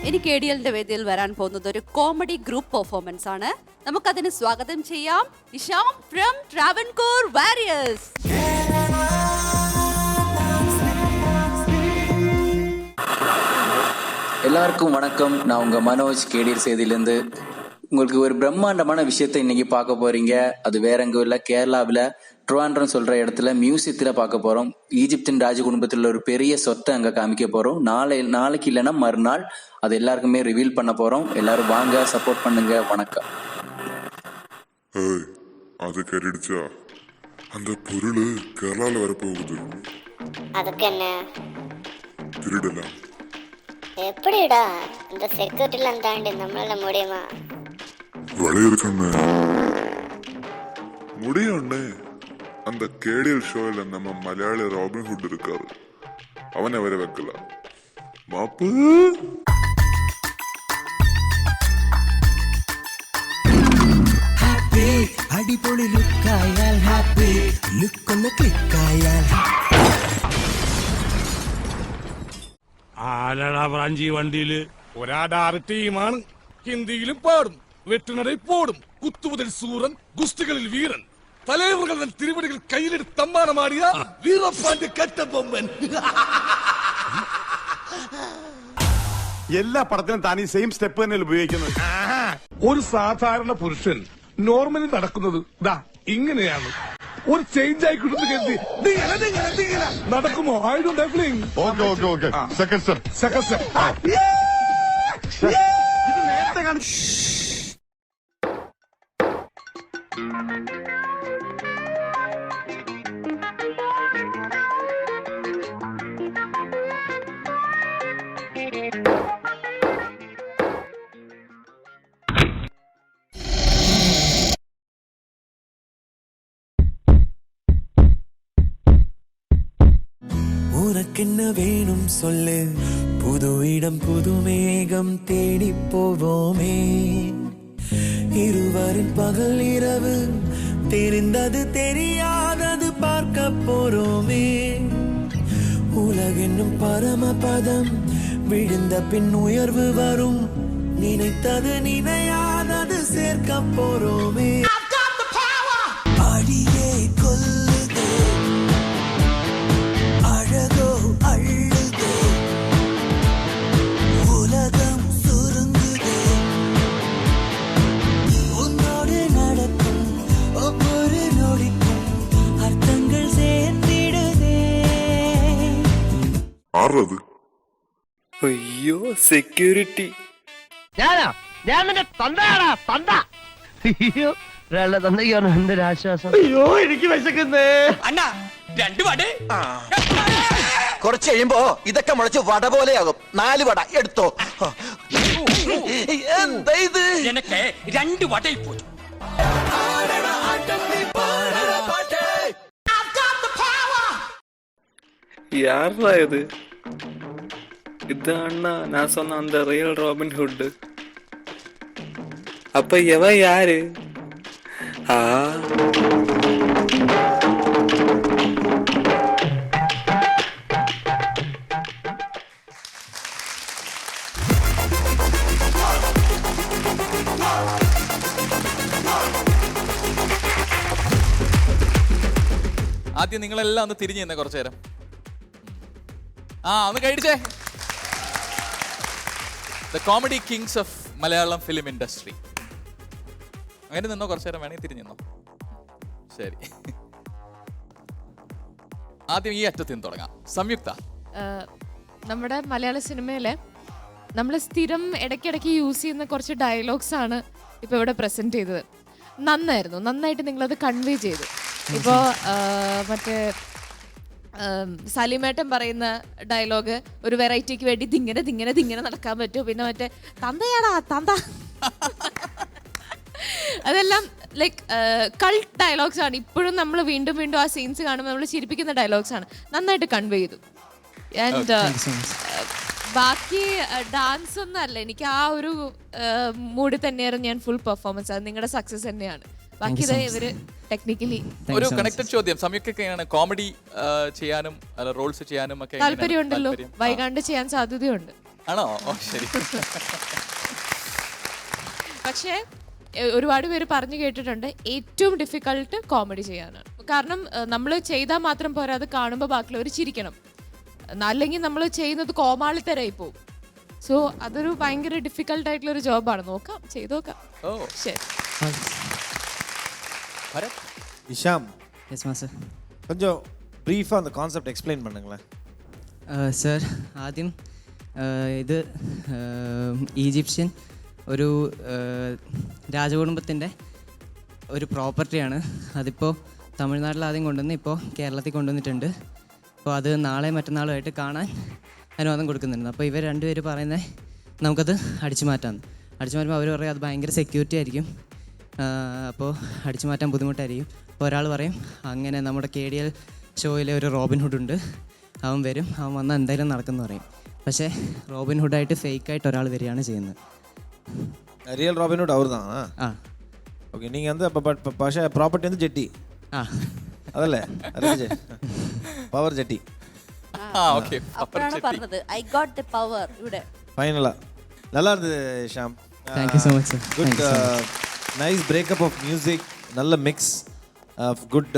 ഇനി KDL വേദിയിൽ വരാൻ പോകുന്നത് ഒരു കോമഡി ഗ്രൂപ്പ് പെർഫോമൻസ് ആണ്. നമുക്കതിന് സ്വാഗതം ചെയ്യാം ഇഷാം ഫ്രം ട്രാവൻകൂർ വാരിയേഴ്സ്. எல்லாருக்கும் வணக்கம். நான் உங்க மனோஜ் KDL செய்தியிலேருந்து. உங்களுக்கு ஒரு பிரம்மாண்டமான விஷயத்தை இன்னைக்கு பார்க்க போறீங்க. அது வேற எங்கும் இல்லை, கேரளாவில் ட்ரிவாண்ட்ரம் சொல்ற இடத்துல மியூசியத்தில் பார்க்க போறோம். ஈஜிப்தின் ராஜ குடும்பத்தில் ஒரு பெரிய சொத்தை அங்க காமிக்க போறோம். நாளைக்கு இல்லைன்னா மறுநாள் அது எல்லாருக்குமே ரிவீல் பண்ண போறோம். எல்லாரும் வாங்க, சப்போர்ட் பண்ணுங்க. வணக்கம். அது கேட்டுடுச்சா? அந்த பொருள் கேரளால வரப்போகுது. அதுக்கு என்ன திருடலாம். எப்படிடா இந்த செக்யூரிட்டிலாம் தாண்டி நம்மளால முடியுமா? வளையிருக்கண்ணே முடியும்ண்ணே. அந்த KDL ஷோல நம்ம மலையாளி ராபின் ஹுட் இருக்காரு, அவனை வர வைக்கலாம். மாப்பு അടിപൊളി ലുക്കായാൽ ഹാപ്പി, ലുക്കൊന്ന് ക്ലിക്കായാൽ ആലടാ ബ്രാഞ്ചി വണ്ടിയില് ഒരാടാറ് ടീമാണ്. ഹിന്ദിയിലും പാടും, വെട്ടുനടയിൽ പോടും, കുത്തുമുതൽ സൂറൻ, ഗുസ്തികളിൽ വീരൻ, തലവറുകൾ തിരുവടികൾ കയ്യിലെടുത്ത് തമ്മാനമാടിയ വീരപ്പാന്റെ കട്ടബൊമ്മൻ. എല്ലാ പടത്തിനും താൻ ഈ സെയിം സ്റ്റെപ്പ് തന്നെ ഉപയോഗിക്കുന്നത്. ഒരു സാധാരണ പുരുഷൻ നോർമലി നടക്കുന്നത് ദാ ഇങ്ങനെയാണ്. ഒരു ചേഞ്ച് ആയി കിട്ടുന്ന നടക്കുമോ? I don't have feeling. Okay second step. ഇത് നേരത്തെ കാണിച്ചു. உனக்கென்ன வேணும் சொல்லு, புது இடம் புது மேகம் தேடி போவோமே. இருவரின் பகல் இரவு தெரிந்தது தெரியாதது பார்க்க போறோமே. உலகென்னும் பரமபதம் விழுந்த பின் உயர்வு வரும், நினைத்தது நினையாதது சேர்க்க போறோமே. அடியே கொல்லுதே அழகோ அழுதே, உலகம் சுருங்குதே, உன்னோடு நடக்கும் ஒவ்வொரு நொடிக்கும் அர்த்தங்கள் சேர்ந்திடுதே. ആറത് അയ്യോ സെക്യൂരിറ്റി. ഞാൻ നിന്റെ തന്തയാടാ തന്ത. അയ്യോ ഒരാളുടെ തന്തയ്ക്കാണ് എന്റെ ഒരു ആശ്വാസം. അയ്യോ എനിക്ക് വിശക്കുന്നേ. അണ്ണാ രണ്ട് വട. കുറച്ച് കഴിയുമ്പോ ഇതൊക്കെ മുളച്ച് വട പോലെയാകും. 4 വട എടുത്തോ. എന്താ ഇത്? എനിക്ക് 2 വടയിൽ പോയി. யாரா இது? இதாண்ணா நான் சொன்ன அந்த ரியல் ராபின் ஹுட். அப்ப எவ யாரு? ആദ്യം നിങ്ങളെല്ലാം ഒന്ന് തിരിഞ്ഞു തന്നെ കുറച്ചു നേരം. ഒന്ന് കഴിച്ചേ. The comedy Kings of Malayalam film industry. അങ്ങനെ നിന്നോ, കുറച്ചു നേരം വേണമെങ്കിൽ തിരിഞ്ഞു നിന്നോ. ശരി, ആദ്യം ഈ അറ്റത്തിൽ നിന്ന് തുടങ്ങാം. സംയുക്ത, നമ്മുടെ മലയാള സിനിമയിലെ നമ്മൾ സ്ഥിരം ഇടയ്ക്കിടയ്ക്ക് യൂസ് ചെയ്യുന്ന കുറച്ച് ഡയലോഗ്സ് ആണ് ഇപ്പോൾ ഇവിടെ പ്രസന്റ് ചെയ്തത്. നന്നായിട്ട് നിങ്ങളത് കൺവേ ചെയ്തു. ഇപ്പോൾ മറ്റേ സലിമേട്ടൻ പറയുന്ന ഡയലോഗ് ഒരു വെറൈറ്റിക്ക് വേണ്ടി ദിങ്ങനെ നടക്കാൻ പറ്റുമോ. പിന്നെ മറ്റേ തന്തയാടാ തന്ത, അതെല്ലാം ലൈക്ക് കൾട്ട് ഡയലോഗ്സ് ആണ്. ഇപ്പോഴും നമ്മൾ വീണ്ടും ആ സീൻസ് കാണുമ്പോൾ നമ്മൾ ചിരിപ്പിക്കുന്ന ഡയലോഗ്സ് ആണ്. നന്നായിട്ട് കൺവേ ചെയ്തു. ആൻഡ് ബാക്കി ഡാൻസ് ഒന്നും അല്ല, എനിക്ക് ആ ഒരു മൂഡിൽ തന്നെയായിരുന്നു ഞാൻ ഫുൾ പെർഫോമൻസ്. അത് നിങ്ങളുടെ സക്സസ് തന്നെയാണ്. ബാക്കി ഇവര് ടെക്നിക്കലി ഒരു കണക്റ്റഡ് ചോദ്യം. സംയുക്തയ്ക്കാണ് കോമഡി ചെയ്യാനും റോൾസ് ചെയ്യാനും ഒക്കെ താല്പര്യമുണ്ടല്ലോ, വൈകാണ്ട് ചെയ്യാൻ സാധ്യതയുണ്ട്. ആണോ? ഓ ശരി. പക്ഷേ ഒരുപാട് പേര് പറഞ്ഞു കേട്ടിട്ടുണ്ട് ഏറ്റവും ഡിഫിക്കൾട്ട് കോമഡി ചെയ്യാനാണ്. കാരണം നമ്മൾ ചെയ്താൽ മാത്രം പോരാ, അത് കാണുമ്പോൾ ബാക്കിയുള്ളവർ ചിരിക്കണം. അല്ലെങ്കിൽ നമ്മൾ ചെയ്യുന്നത് കോമാളിത്തരായി പോകും. സോ അതൊരു ഭയങ്കര ഡിഫിക്കൽട്ട് ആയിട്ടുള്ള ഒരു ജോബാണ്. നോക്കാം, ചെയ്തു നോക്കാം. ഓ ശരി. Hisham, yes master. கொஞ்சம் ப்ரீஃபாக அந்த கான்செப்ட் எக்ஸ்பிளைன் பண்ணுங்களேன். സാർ ആദ്യം ഇത് ഈജിപ്ഷ്യൻ ഒരു രാജകുടുംബത്തിൻ്റെ ഒരു പ്രോപ്പർട്ടിയാണ്. അതിപ്പോൾ തമിഴ്നാട്ടിൽ ആദ്യം കൊണ്ടുവന്ന് ഇപ്പോൾ കേരളത്തിൽ കൊണ്ടുവന്നിട്ടുണ്ട്. അപ്പോൾ അത് നാളെ മറ്റന്നാളുമായിട്ട് കാണാൻ അനുവാദം കൊടുക്കുന്നുണ്ട്. അപ്പോൾ ഇവർ രണ്ടുപേര് പറയുന്നത് നമുക്കത് അടിച്ചു മാറ്റാമെന്ന്. അടിച്ചു മാറ്റുമ്പോൾ അവർ പറയും അത് ഭയങ്കര സെക്യൂരിറ്റി ആയിരിക്കും, അപ്പോൾ അടിച്ചു മാറ്റാൻ ബുദ്ധിമുട്ടായിരിക്കും. അപ്പോൾ ഒരാൾ പറയും അങ്ങനെ നമ്മുടെ KDL ഷോയിലെ ഒരു റോബിൻ ഹുഡ് ഉണ്ട്, അവൻ വരും, അവൻ വന്നാൽ എന്തായാലും നടക്കുമെന്ന് പറയും. പക്ഷേ റോബിൻ ഹുഡായിട്ട് ഫേക്കായിട്ട് ഒരാൾ വരികയാണ് ചെയ്യുന്നത്. ரியல் ராபின்ஹுட் அவர் தான். ആ ஓகே, நீங்கள் வந்து அப்போ പക്ഷേ ப்ராப்பர்ட்டி வந்து ஜெட்டி. ആ അതല്ലേ പവർ ജെട്ടി. അപ്പോഴാണ് പറഞ്ഞത് ഐ ഗോട്ട് ദ പവർ. ഇവിടെ ഫൈനലാ நல்லா இருந்தது Sham. Thank you so much sir. Good nice breakup of music, நல்ல mix of good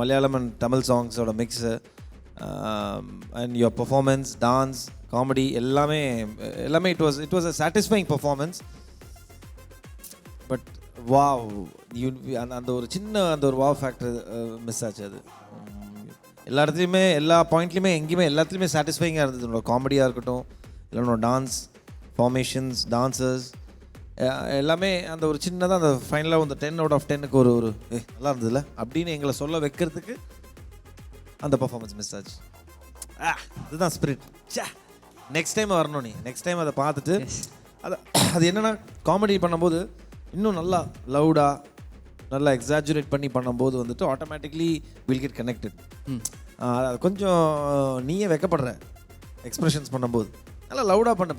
Malayalam and Tamil சாங்ஸோட mix and your performance, dance, comedy எல்லாமே it was a satisfying performance. But wow, அந்த ஒரு சின்ன அந்த ஒரு வாவ் ஃபேக்டர் மிஸ் ஆச்சு. அது எல்லா இடத்துலையுமே எல்லா பாயிண்ட்லையுமே எங்கேயுமே எல்லாத்துலேயுமே சாட்டிஸ்ஃபைங்காக இருந்தது. உன்னோட காமெடியாக இருக்கட்டும், இல்லை உன்னோட டான்ஸ் ஃபார்மேஷன்ஸ், டான்சர்ஸ் எல்லாமே அந்த ஒரு சின்னதாக அந்த ஃபைனலாக அந்த 10 out of 10க்கு ஒரு நல்லா இருந்ததுல்ல அப்படின்னு எங்களை சொல்ல வைக்கிறதுக்கு அந்த பர்ஃபார்மன்ஸ் மிஸ் ஆச்சு. அதுதான் ஸ்பிரிட். நெக்ஸ்ட் டைம் வரணும். நெக்ஸ்ட் டைம் அதை பார்த்துட்டு அது என்னென்னா காமெடி பண்ணும்போது இன்னும் நல்லா லவுடாக நல்லா எக்ஸாஜுரேட் பண்ணி பண்ணும்போது வந்துட்டு ஆட்டோமேட்டிக்லி வில் கெட் கனெக்டட். அது கொஞ்சம் நீயே வெக்கப்படுற எக்ஸ்பிரஷன்ஸ் பண்ணும்போது நல்லா லவுடாக பண்ண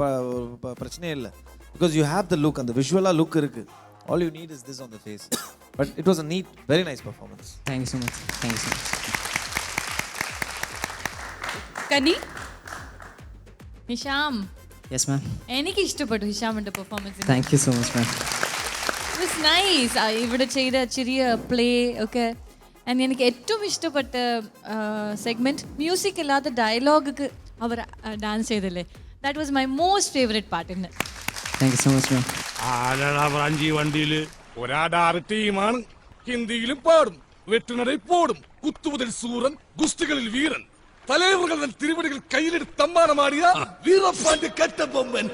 பிரச்சனையே இல்லை. Because you have the look, அந்த விஷுவலாக லுக் இருக்குது. All you need is this on the face. But it was a neat, very nice performance. Thank you so much. Thank you so much. Kani. Hisham, yes ma'am. എനിക്ക് ഇഷ്ടപ്പെട്ടു ഹിഷാമിന്റെ performance. Thank you so much ma'am. It was nice. ഇവിടെ ചെയ്ത ചെറിയ play ഒക്കെ. And എനിക്ക് ഏറ്റവും ഇഷ്ടപ്പെട്ട സെഗ്മെന്റ് മ്യൂസിക് ഇല്ലാത്ത ഡയലോഗ് അവർ ഡാൻസ് ചെയ്തല്ലേ. That was my most favourite part in. Thank you so much ma'am. ആനട ബ്രാഞ്ചി വണ്ടിയില് ഒരാടാറ് ടീമാണ്. ഹിന്ദിയിലും പാടും, വെട്ടുനടയിൽ പോടും, കുത്തുമുതൽ സൂരൻ, ഗുസ്തികളിൽ വീരൻ, തലൈവറുകൾ തൻ തിരുവടികൾ കയ്യിലെടുത്ത് തമ്മാനമാടിയ വീരപ്പാന്റെ കെട്ടബൊമ്മൻ.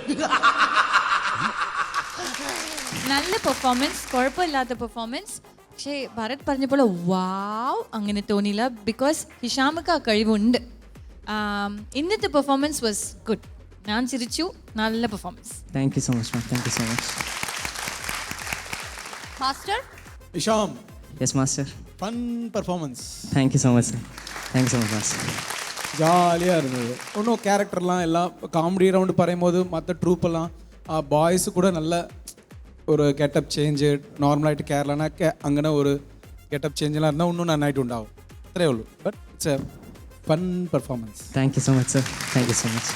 നല്ല പെർഫോമൻസ്, കുഴപ്പമില്ലാത്ത പെർഫോമൻസ്. പക്ഷേ ഭരത് പറഞ്ഞ പോലെ വാവ് അങ്ങനെ തോന്നിയില്ല. ബിക്കോസ് ഹിഷാമക്ക് ആ കഴിവുണ്ട്. ഇന്നത്തെ പെർഫോമൻസ് വാസ് ഗുഡ്. ഞാൻ ചിരിച്ചു. നല്ല performance. Thank you so much ma'am. Thank you so much. Master Isham, yes master. Fun performance. Thank you so much sir. Thank you so much master. ஜாலியாக இருந்தது. ஒன்றும் கேரக்டர்லாம் எல்லாம் காமெடி ரவுண்டு பறையும்போது மற்ற ட்ரூப்பெல்லாம் பாய்ஸு கூட நல்ல ஒரு கெட்டப் சேஞ்சு நார்மலாகிட்டு கேரளானா அங்கே ஒரு கெட்டப் சேஞ்செலாம் இருந்தால் இன்னும் நன்னாയിട്ട് ഉണ്ടാവും. അത്രേ ഉള്ളൂ. But it's A fun performance. Thank you so much sir. Thank you so much.